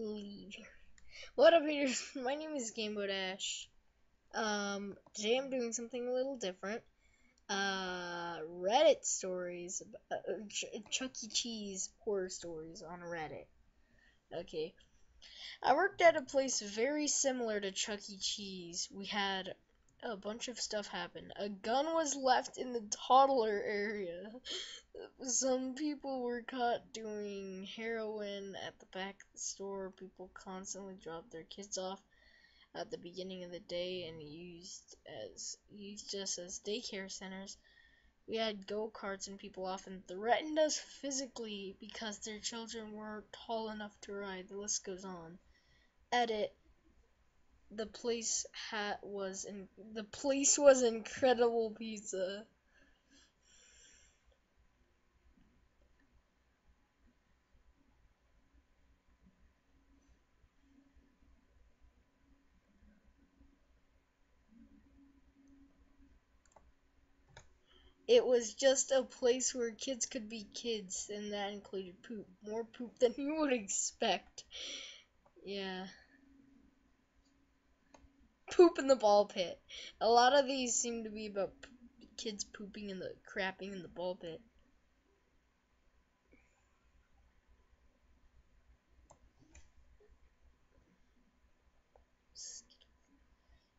Leave. What up, haters? My name is Gamebo Dash. Today I'm doing something a little different. Reddit stories, Chuck E. Cheese horror stories on Reddit. Okay. I worked at a place very similar to Chuck E. Cheese. We had a bunch of stuff happen. A gun was left in the toddler area. Some people were caught doing heroin at the back of the store. People constantly dropped their kids off at the beginning of the day and used us as daycare centers. We had go-karts and people often threatened us physically because their children weren't tall enough to ride. The list goes on. Edit. The place was incredible pizza. It was just a place where kids could be kids, and that included poop. More poop than you would expect. Yeah. Poop in the ball pit. A lot of these seem to be about kids pooping in the crapping in the ball pit.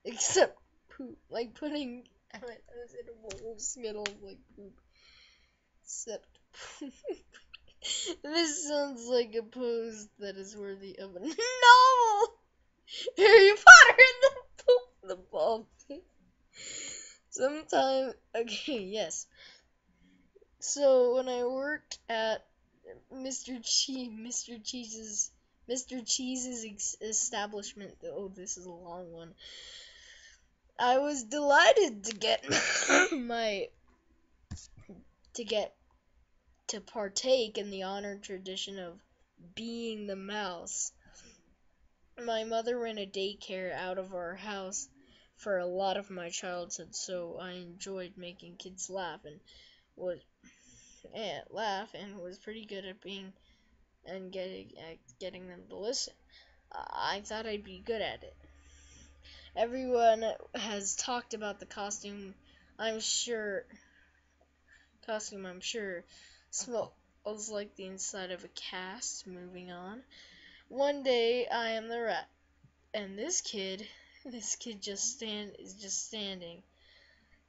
Except poop. Like putting I was in a bowl of Skittles like poop. Except poop. This sounds like a pose that is worthy of a novel! Harry Potter in the poop in the ball pit. Okay, yes. So when I worked at Mr. Cheese's establishment. Oh, this is a long one. I was delighted to get my to get to partake in the honored tradition of being the mouse. My mother ran a daycare out of our house for a lot of my childhood, so I enjoyed making kids was laugh and was pretty good at being and getting them to listen. I thought I'd be good at it. Everyone has talked about the I'm sure. I'm sure. Smells like the inside of a cast. Moving on. One day I am the rat, and this kid is just standing,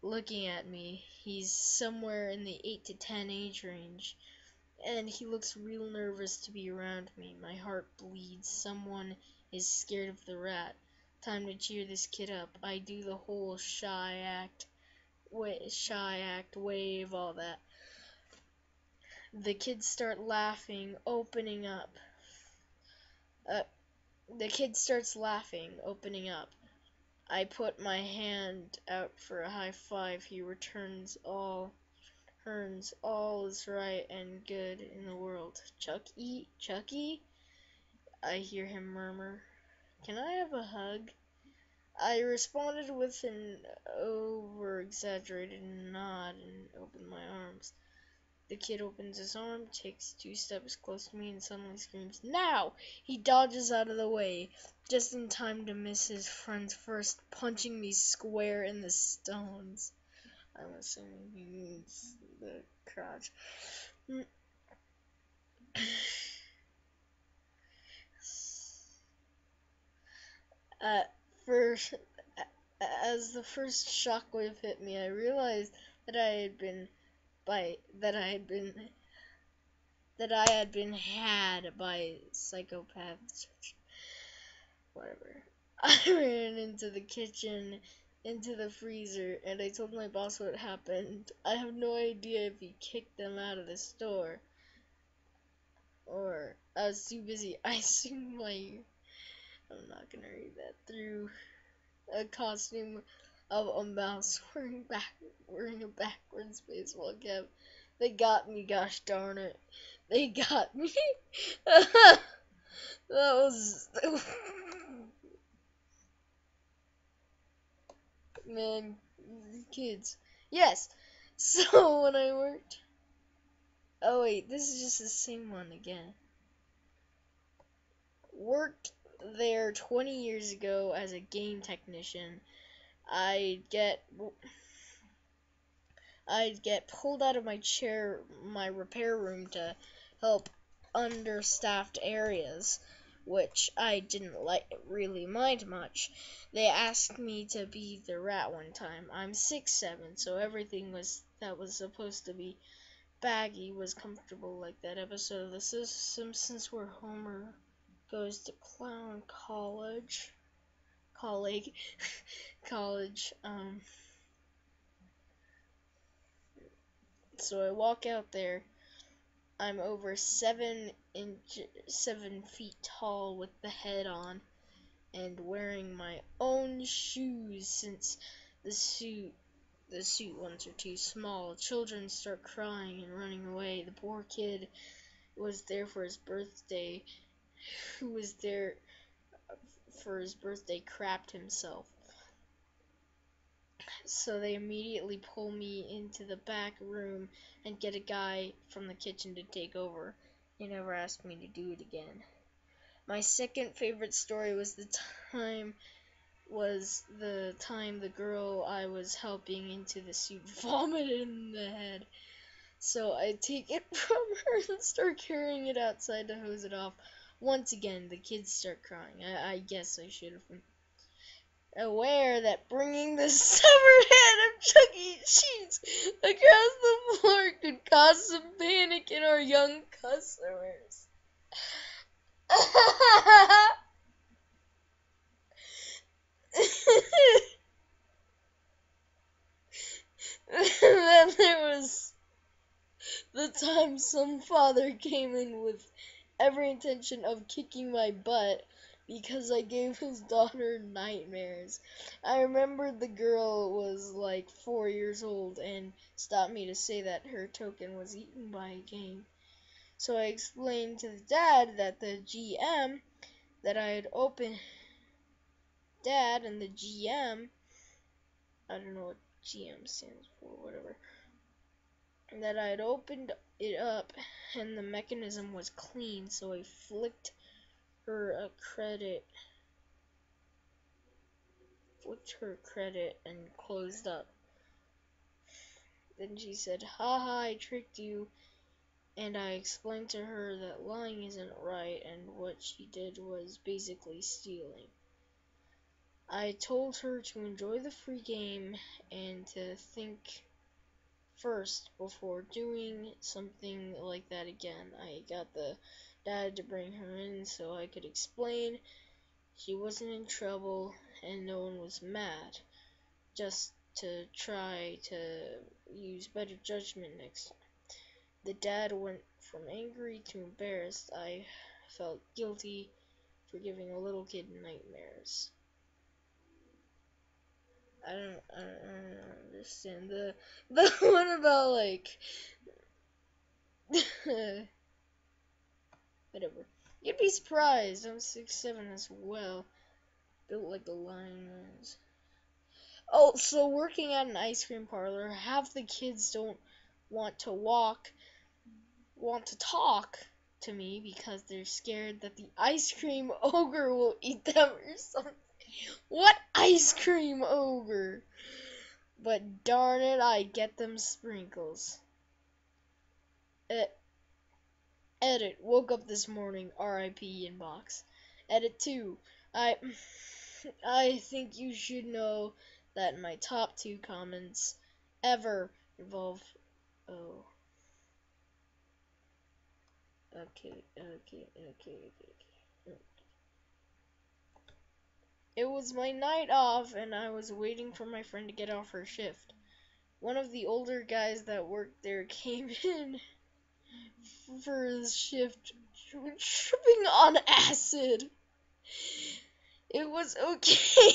looking at me. He's somewhere in the 8 to 10 age range, and he looks real nervous to be around me. My heart bleeds. Someone is scared of the rat. Time to cheer this kid up. I do the whole shy act, wave, all that. The kids start laughing, opening up. Uh, the kid starts laughing, opening up. I put my hand out for a high five. He returns all is right and good in the world. Chucky? I hear him murmur. Can I have a hug? I responded with an over-exaggerated nod and opened my arms. The kid opens his arm, takes 2 steps close to me, and suddenly screams, "Now!" He dodges out of the way, just in time to miss his friend's first, punching me square in the stones. I'm assuming he means the crotch. First, as the first shockwave hit me, I realized that I had been had by psychopaths. Whatever. I ran into the kitchen, into the freezer, and I told my boss what happened. I have no idea if he kicked them out of the store, or I was too busy. I'm not gonna read that through a costume of a mouse wearing a backwards baseball cap. They got me, gosh darn it. They got me. That was man, kids. Yes. So when I worked Oh wait, this is just the same one again. worked there 20 years ago as a game technician. I'd get pulled out of my chair, my repair room, to help understaffed areas, which I didn't really mind much. They asked me to be the rat one time. I'm 6'7", so everything that was supposed to be baggy was comfortable, like that episode of The Simpsons where Homer goes to clown college. So I walk out there. I'm over 7 feet tall with the head on and wearing my own shoes since the suit ones are too small. Children start crying and running away. The poor kid was there for his birthday, who was there for his birthday crapped himself. So they immediately pull me into the back room and get a guy from the kitchen to take over. They never asked me to do it again. My second favorite story was the time the girl I was helping into the suit vomited in the head. So I take it from her and start carrying it outside to hose it off. Once again, the kids start crying. I guess I should have been aware that bringing the severed head of Chuck E. Cheese across the floor could cause some panic in our young customers. Then there was the time some father came in with every intention of kicking my butt because I gave his daughter nightmares. I remembered the girl was like 4 years old and stopped me to say that her token was eaten by a game. So I explained to the dad that the GM that I had opened, dad and the GM, I don't know what GM stands for, whatever, that I had opened it up and the mechanism was clean, so I flicked her credit and closed up. Then she said, "Haha, I tricked you," and I explained to her that lying isn't right and what she did was basically stealing. I told her to enjoy the free game and to think first before doing something like that again. I got the dad to bring her in so I could explain she wasn't in trouble and no one was mad, just to try to use better judgment next time. The dad went from angry to embarrassed. I felt guilty for giving a little kid nightmares. I don't understand the one about like whatever. You'd be surprised. I'm 6'7" as well, built like a lion is. Oh, so working at an ice cream parlor, half the kids don't want to talk to me because they're scared that the ice cream ogre will eat them or something. What ice cream ogre? But darn it, I get them sprinkles. Edit, woke up this morning, R.I.P. inbox. Edit 2, I think you should know that my top 2 comments ever involve, oh, okay. It was my night off and I was waiting for my friend to get off her shift. One of the older guys that worked there came in for his shift tripping on acid. It was okay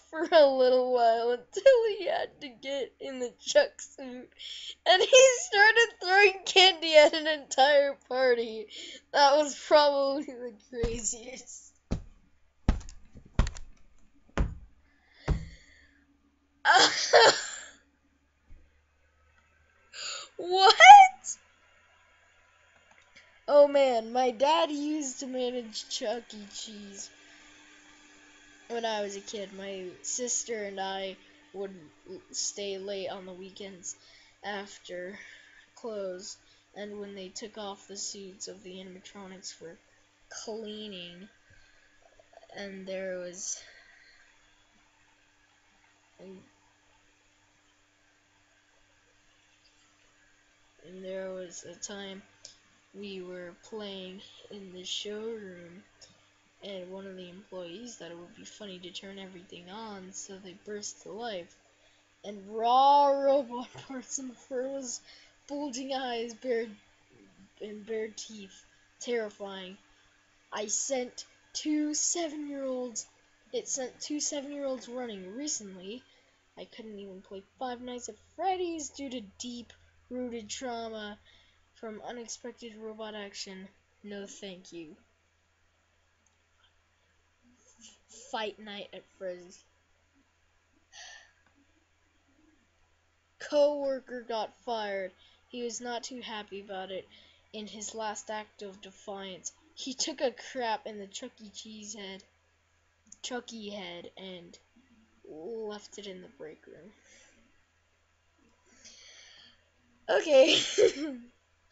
for a little while until he had to get in the Chuck suit and he started throwing candy at an entire party. That was probably the craziest. What? Oh man, my dad used to manage Chuck E. Cheese when I was a kid. My sister and I would stay late on the weekends after close, and when they took off the suits of the animatronics for cleaning, and and, and there was a time we were playing in the showroom, and one of the employees thought it would be funny to turn everything on, so they burst to life. And raw robot parts and furrows, bulging eyes, bared teeth. Terrifying. I sent two 7-year-olds. It sent two 7-year-olds running recently. I couldn't even play Five Nights at Freddy's due to deep-rooted trauma from unexpected robot action. No thank you. Fight night at Freddy's. Co-worker got fired. He was not too happy about it. In his last act of defiance, he took a crap in the Chucky head, and left it in the break room. Okay.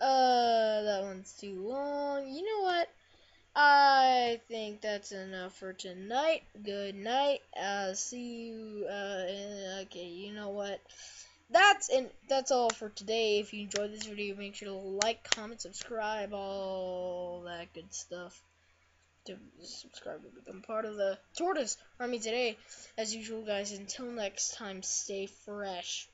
That one's too long. You know what? I think that's enough for tonight. Good night. See you. Okay, you know what? That's all for today. If you enjoyed this video, make sure to like, comment, subscribe, all that good stuff. To subscribe to become part of the Tortoise Army today. As usual, guys, until next time, stay fresh.